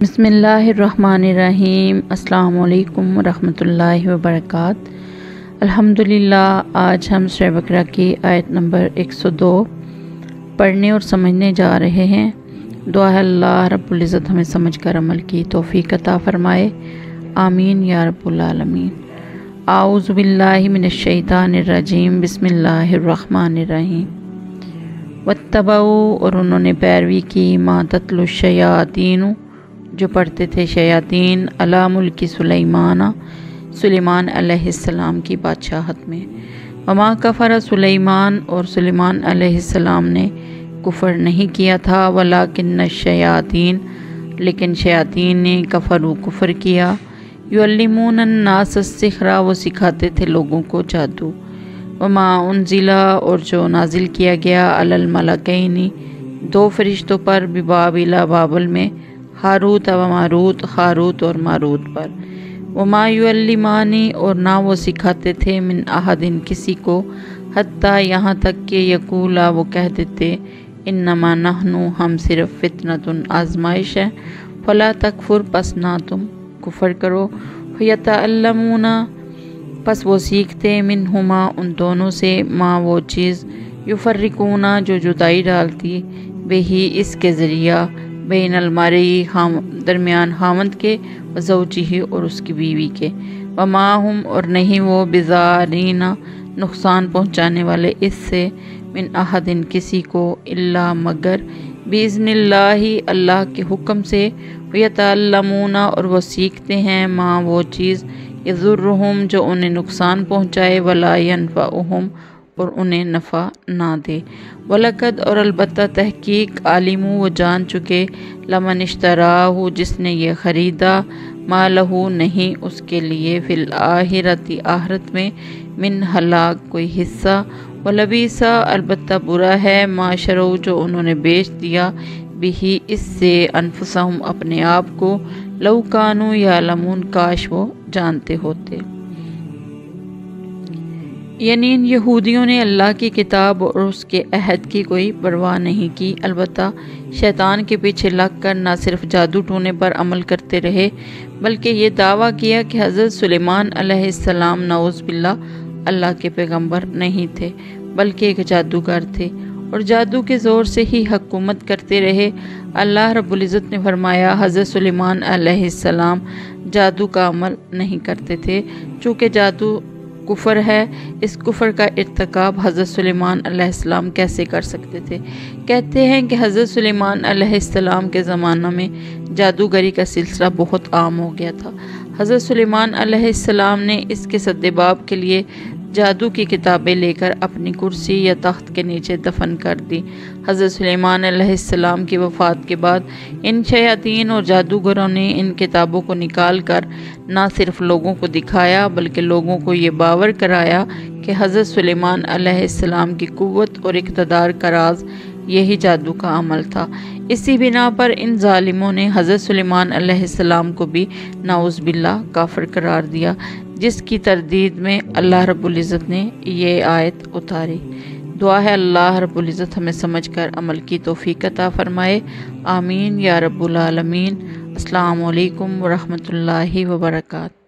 بسم اللہ الرحمن الرحیم۔ السلام علیکم ورحمۃ اللہ وبرکاتہ۔ الحمدللہ، آج ہم سورہ بقرہ کی آیت نمبر 102 پڑھنے اور سمجھنے جا رہے ہیں۔ دعا ہے اللہ رب العزت ہمیں سمجھ کر عمل کی توفیق عطا فرمائے، آمین یا رب العالمین۔ اعوذ باللہ من الشیطان الرجیم، بسم اللہ الرحمن الرحیم۔ واتبعوا، اور انہوں نے پیروی کی، ما تتلو الشیاطین، جو پڑھتے تھے شیاطین، علی ملک سلیمان علیہ السلام کی بادشاہت میں۔ وما کفر سلیمان، اور سلیمان علیہ السلام نے کفر نہیں کیا تھا، ولکن الشیاطین، لیکن شیاطین نے کفر کیا، یعلمون الناس السحر، وہ سکھاتے تھے لوگوں کو جادو۔ وما انزل، اور جو نازل کیا گیا، علی الملکین، دو فرشتوں پر، ببابل، بابل میں، ہاروت و ماروت، ہاروت اور ماروت پر۔ وما یعلمان، اور نہ وہ سکھاتے تھے، من احد، کسی کو، حتیٰ یہاں تک کہ یقولا، وہ کہہ دیتے، انما نحن، ہم صرف فتنۃ، آزمائش ہے، فلا تکفر، پس نہ تم کفر کرو، فیتعلمون، پس وہ سیکھتے، منہما، ان دونوں سے، ما، وہ چیز، یفرقون، جو جدائی ڈالتی، بہی، اس کے ذریعہ، بین المرئی، درمیان خاوند کے، وزوجہ، اور اس کی بیوی کے، وما ہم، اور نہیں وہ، بضارین، نقصان پہنچانے والے، اس سے، من احد، کسی کو، الا، مگر، باذن اللہ، اللہ کے حکم سے، ویتعلمون، اور وہ سیکھتے ہیں، ما، وہ چیز، یضرہم، جو انہیں نقصان پہنچائے، ولا ینفعہم، اور انہیں نفع نہ دے۔ وَلَقَدْ، اور البتہ تحقیق، عالموا، وہ جان چکے، لمن اشتراہ، جس نے یہ خریدا، ما لہو، نہیں اس کے لیے، فی الآخرۃ، آخرت میں، من خلاق، کوئی حصہ، ولبئس، البتہ برا ہے، ما شروا، جو انہوں نے بیچ دیا، بہ، اس سے، انفسہم، اپنے آپ کو، لو کانوا یعلمون، کاش وہ جانتے ہوتے۔ یعنی ان یہودیوں نے اللہ کی کتاب اور اس کے عہد کی کوئی پرواہ نہیں کی، البتہ شیطان کے پیچھے لگ کر نہ صرف جادو ٹونے پر عمل کرتے رہے، بلکہ یہ دعویٰ کیا کہ حضرت سلیمان علیہ السلام، نعوذ باللہ، اللہ کے پیغمبر نہیں تھے، بلکہ ایک جادوگر تھے، اور جادو کے زور سے ہی حکومت کرتے رہے۔ اللہ رب العزت نے فرمایا، حضرت سلیمان علیہ السلام جادو کا عمل نہیں کرتے تھے، چونکہ جادو کفر ہے، اس کفر کا ارتکاب حضرت سلیمان علیہ السلام کیسے کر سکتے تھے؟ کہتے ہیں کہ حضرت سلیمان علیہ السلام کے زمانہ میں جادوگری کا سلسلہ بہت عام ہو گیا تھا۔ حضرت سلیمان علیہ السلام نے اس کے سدباب کے لیے جادو کی کتابیں لے کر اپنی کرسی یا تخت کے نیچے دفن کر دی۔ حضرت سلیمان علیہ السلام کی وفات کے بعد ان شیاطین اور جادوگروں نے ان کتابوں کو نکال کر نہ صرف لوگوں کو دکھایا، بلکہ لوگوں کو یہ باور کرایا کہ حضرت سلیمان علیہ السلام کی قوت اور اقتدار کا راز یہی جادو کا عمل تھا۔ اسی بنا پر ان ظالموں نے حضرت سلیمان علیہ السلام کو بھی، نعوذ باللہ، کافر قرار دیا، جس کی تردید میں اللہ رب العزت نے یہ آیت اتاری۔ دعا ہے اللہ رب العزت ہمیں سمجھ کر عمل کی توفیق عطا فرمائے، آمین یا رب العالمین۔ السلام علیکم ورحمۃ اللہ وبرکاتہ۔